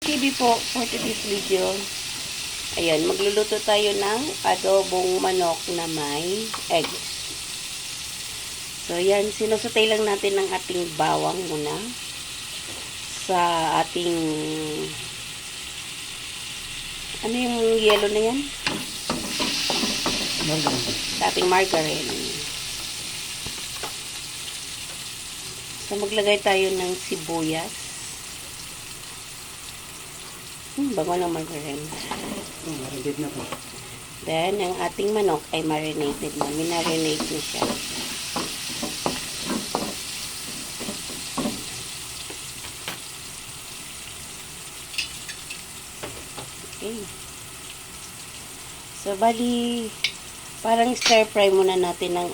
TV po for today's video. Ayan, magluluto tayo ng adobong manok na may egg. So, ayan, sinusutay lang natin ng ating bawang muna sa ating ano yung yellow na yan? Margarine. Sa ating margarine. So, maglagay tayo ng sibuyas. Bango ng margarine. Marinate na po. Then, ang ating manok ay marinated na. Minarinate na siya. Okay. So, bali, parang stir fry muna natin ang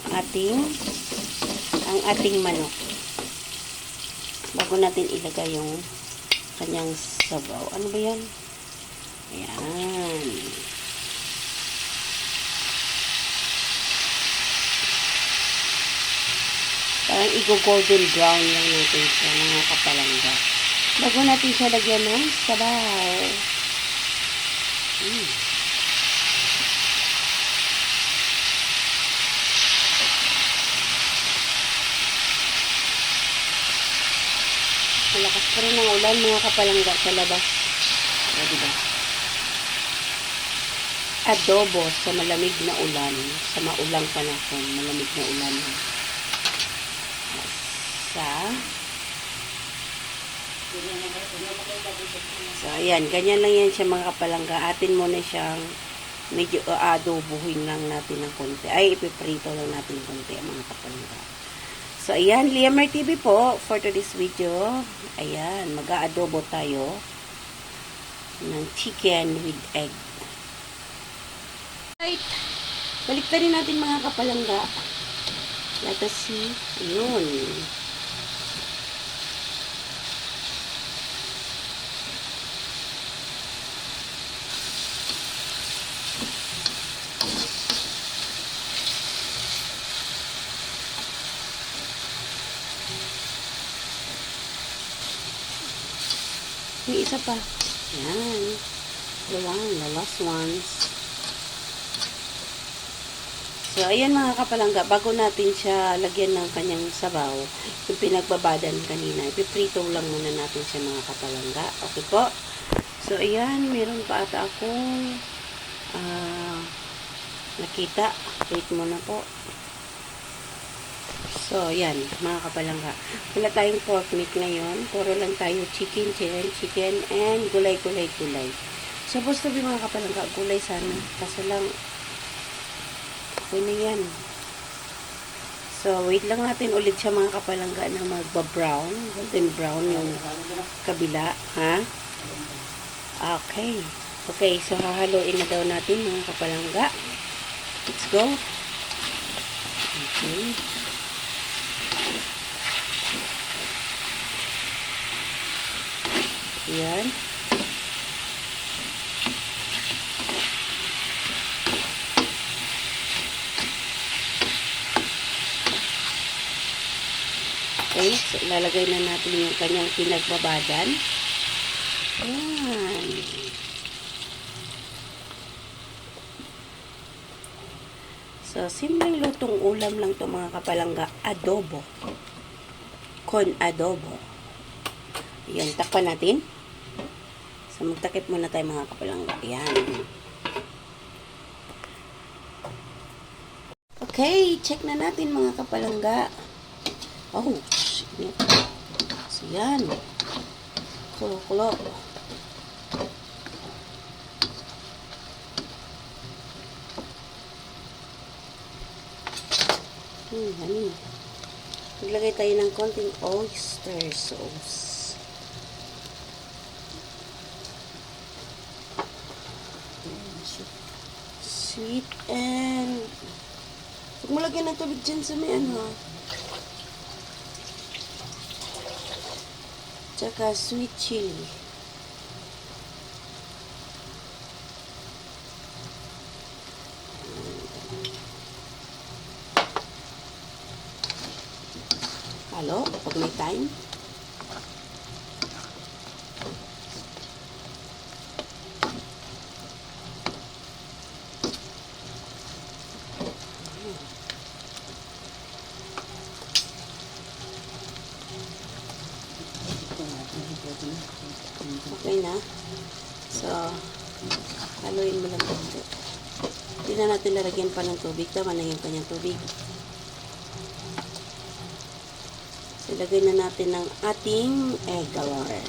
ating manok. Bago natin ilagay yung kanyang sabaw. Ano ba yan? Ayan. Parang i-golden brown lang natin siya, mga kapalangga. Bago natin siya lagyan ng sabaw. Malakas pa rin ang ulan, mga kapalangga, sa labas. O, diba? Adobo sa malamig na ulan. Sa maulang panahon, malamig na ulan. So, ayan. Ganyan lang yan siya, mga kapalangga. Atin muna siyang medyo adobohin lang natin ng konti. Ay, ipiprito lang natin ng konti, mga kapalangga. So, ayan, Liamer TV po for today's video. Ayan, mag-aadobo tayo ng chicken with egg. Right. Baliktarin natin, mga kapalangga. Let us see. Ayun. May isa pa. Yan. The last ones. So, ayan, mga kapalangga. Bago natin siya lagyan ng kanyang sabaw, yung pinagbabadan kanina, ipiprito lang muna natin siya, mga kapalangga. Okay po? So, ayan. Meron pa ata akong nakita. Wait muna po. So, yan, mga kapalangga. Wala tayong pork meat ngayon. Puro lang tayo chicken, and gulay. Supposed to be, mga kapalangga, gulay sana. Kaso lang, okay na yan. So, wait lang natin ulit siya, mga kapalangga, na magba-brown. Golden brown yung kabila. Ha? Okay. Okay, so hahaluin na daw natin, mga kapalangga. Let's go. Okay. Yan. Okay, so ilalagay na natin yung kanyang pinagbabadan. Yan. So, simpleng lutong ulam lang to, mga kapalangga. Adobo. Con adobo. Yan, takpan natin. So, magtakip muna tayo, mga kapalangga. Yan. Okay, check na natin, mga kapalangga. Oh, shit. So, yan. Kulo-kulo. Honey. Maglagay tayo ng konting oyster sauce. Sweet and... Huwag mo lagyan ng tubig dyan sa may ano. Tsaka sweet chili. Halo, pag may time. Okay na. So, haluin mo lang ito. Hindi na natin lalagyan pa ng tubig. Tama na yung kanyang tubig. So, ilagay na natin ng ating egg galore.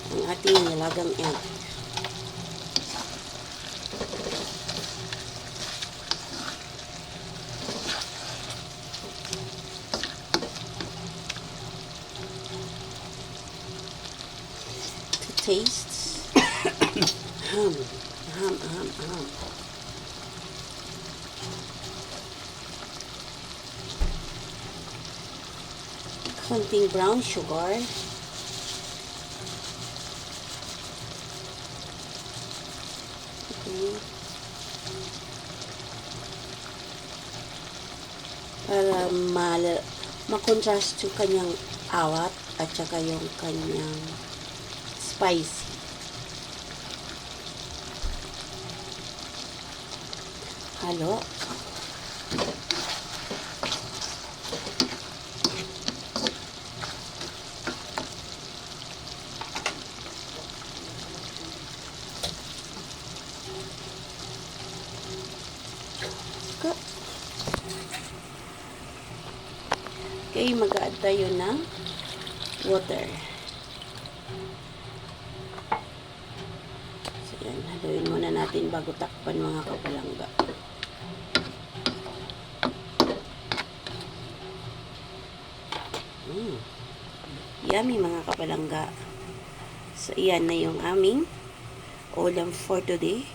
Ang ating nilagang egg. To taste. Ham. Ham. Konting brown sugar. Okay. Para ma-contrast yung kanyang awat at saka yung kanyang spicy. Halo. Okay, mag-add tayo ng water. So, yan. Haluin muna natin bago takpan mga kapalangga. Yummy mga kapalangga. So, iyan na yung aming ulam for today.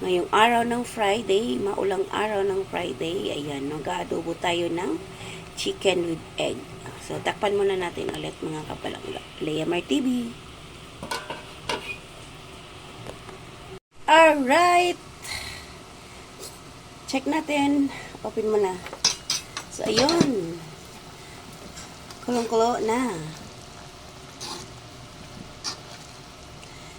Ngayong araw ng Friday, maulang araw ng Friday, ayan, mag-aadobo tayo ng chicken with egg. So, takpan muna natin ulit mga kapalangga. Leamar TV. Alright! Check natin. Open mo na. So, ayun. Kulong-kulo na.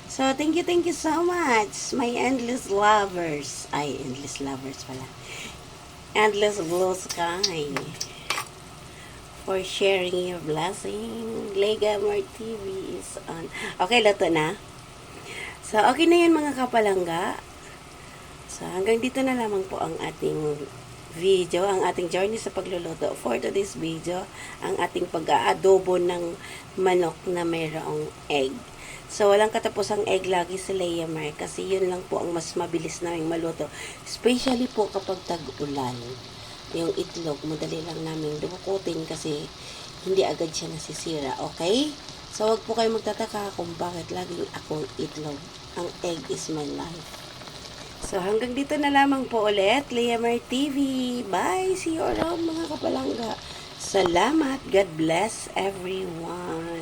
So, thank you so much, my endless lovers. Ay, endless lovers pala. Endless blue sky. For sharing your blessing. Legamar TV is on. Okay, luto na. So, okay na yan mga kapalangga. So, hanggang dito na lamang po ang ating video, ang ating journey sa pagluluto. For today's video, ang ating pag-aadobo ng manok na mayroong egg. So, walang katapusang egg lagi sa Leamar kasi yun lang po ang mas mabilis naming maluto. Especially po kapag tag-ulan. Yung itlog, madali lang namin dubukutin kasi hindi agad siya nasisira. Okay? So, wag po kayo magtataka kung bakit laging akong itlog. Ang egg is my life. So, hanggang dito na lamang po ulit. Leamar TV. Bye! See you around mga kapalangga. Salamat. God bless everyone.